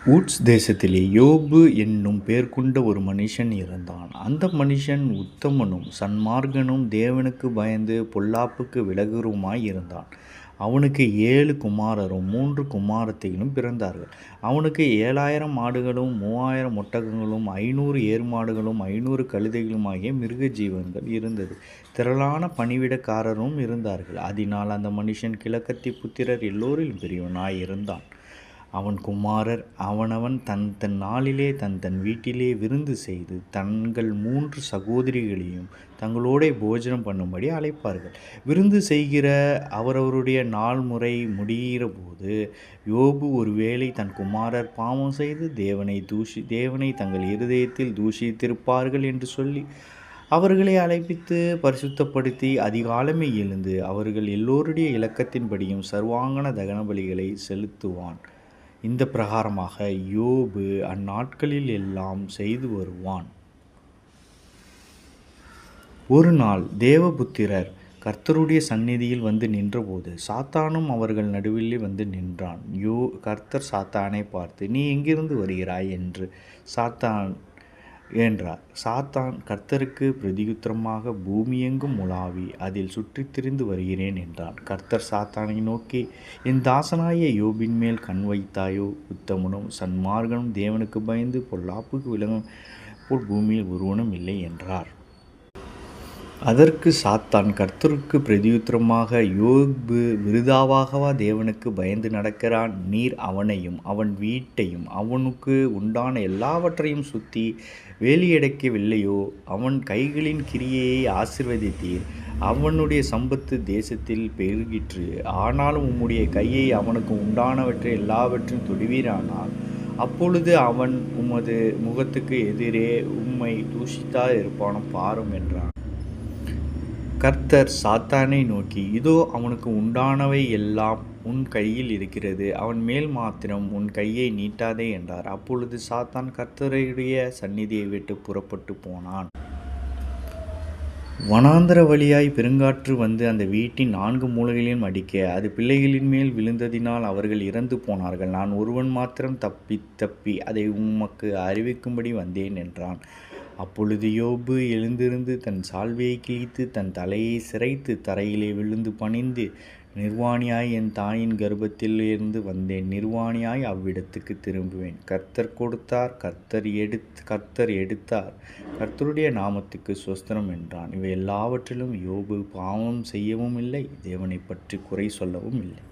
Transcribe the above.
ஊட்ஸ் தேசத்திலே யோபு என்னும் பேர் கொண்ட ஒரு மனுஷன் இருந்தான். அந்த மனுஷன் உத்தமனும் சன்மார்க்கனும் தேவனுக்கு பயந்து பொல்லாப்புக்கு விலகுறவுமாய் இருந்தான். அவனுக்கு 7 குமாரரும் 3 குமாரத்திகளும் பிறந்தார்கள். அவனுக்கு 7,000 மாடுகளும் 3,000 ஒட்டகங்களும் 500 ஏர்மாடுகளும் 500 கழுதைகளுமாகிய மிருக ஜீவன்கள் இருந்தது. திரளான பணிவிடைக்காரரும் இருந்தார்கள். அதனால் அந்த மனுஷன் கிழக்கத்தி புத்திரர் எல்லோரிலும் பெரியவனாய் இருந்தான். அவன் குமாரர் அவனவன் தன் தன் நாளிலே தன் தன் வீட்டிலே விருந்து செய்து தங்கள் 3 சகோதரிகளையும் தங்களோடே போஜனம் பண்ணும்படி அழைப்பார்கள். விருந்து செய்கிற அவரவருடைய நாள் முறை முடிகிற போது யோபு ஒருவேளை தன் குமாரர் பாவம் செய்து தேவனை தங்கள் இருதயத்தில் தூஷித்திருப்பார்கள் என்று சொல்லி அவர்களை அழைப்பித்து பரிசுத்தப்படுத்தி அதிகாலமே எழுந்து அவர்கள் எல்லோருடைய இலக்கத்தின்படியும் சர்வாங்கன தகன பலிகளை செலுத்துவான். இந்த பிரகாரமாக யோபு அந்நாட்களில் எல்லாம் செய்து வருவான். ஒரு நாள் தேவபுத்திரர் கர்த்தருடைய சந்நிதியில் வந்து நின்றபோது சாத்தானும் அவர்கள் நடுவிலே வந்து நின்றான். கர்த்தர் சாத்தானை பார்த்து, நீ எங்கிருந்து வருகிறாய் என்று என்றார். சாத்தான் கர்த்தருக்கு பிரதியுத்தரமாக, பூமியெங்கும் உலாவி அதில் சுற்றித் திரிந்து வருகிறேன் என்றான். கர்த்தர் சாத்தானை நோக்கி, என் தாசனாய யோபின் மேல் கண் வைத்தாயோ? உத்தமனும் சன்மார்க்கனும் தேவனுக்கு பயந்து பொல்லாப்புக்கு விலகும் போல் பூமியில் ஒருவனும் இல்லை என்றார். அதற்கு சாத்தான் கர்த்தருக்கு பிரதியுத்தரமாக, யோபு விருதாவாகவா தேவனுக்கு பயந்து நடக்கிறான்? நீர் அவனையும் அவன் வீட்டையும் அவனுக்கு உண்டான எல்லாவற்றையும் சுற்றி வேலியடைக்கவில்லையோ? அவன் கைகளின் கிரியையை ஆசீர்வதித்தீர். அவனுடைய சம்பத்து தேசத்தில் பெருகிற்று. ஆனாலும் உம்முடைய கையை அவனுக்கு உண்டானவற்றை எல்லாவற்றையும் தொடுவீரானால் அப்பொழுது அவன் உமது முகத்துக்கு எதிரே உம்மை தூஷித்தா இருப்பானோ பாரும் என்றான். கர்த்தர் சாத்தானை நோக்கி, இதோ அவனுக்கு உண்டானவை எல்லாம் உன் கையில் இருக்கிறது, அவன் மேல் மாத்திரம் உன் கையை நீட்டாதே என்றார். அப்பொழுது சாத்தான் கர்த்தருடைய சந்நிதியை விட்டு புறப்பட்டு போனான். வனாந்தர வழியாய் பெருங்காற்று வந்து அந்த வீட்டின் 4 மூலைகளிலும் அடிக்க அது பிள்ளைகளின் மேல் விழுந்ததினால் அவர்கள் இறந்து போனார்கள். நான் ஒருவன் மாத்திரம் தப்பி அதை உமக்கு அறிவிக்கும்படி வந்தேன் என்றான். அப்பொழுது யோபு எழுந்திருந்து தன் சால்வையை கிழித்து தன் தலையை சிரைத்து தரையிலே விழுந்து பணிந்து, நிர்வாணியாய் என் தாயின் கர்ப்பத்தில் இருந்து வந்தேன், நிர்வாணியாய் அவ்விடத்துக்கு திரும்புவேன். கர்த்தர் கொடுத்தார், கர்த்தர் எடுத்தார், கர்த்தருடைய நாமத்துக்கு ஸ்தோத்திரம் என்றான். இவை எல்லாவற்றிலும் யோபு பாவம் செய்யவும் இல்லை, தேவனை பற்றி குறை சொல்லவும் இல்லை.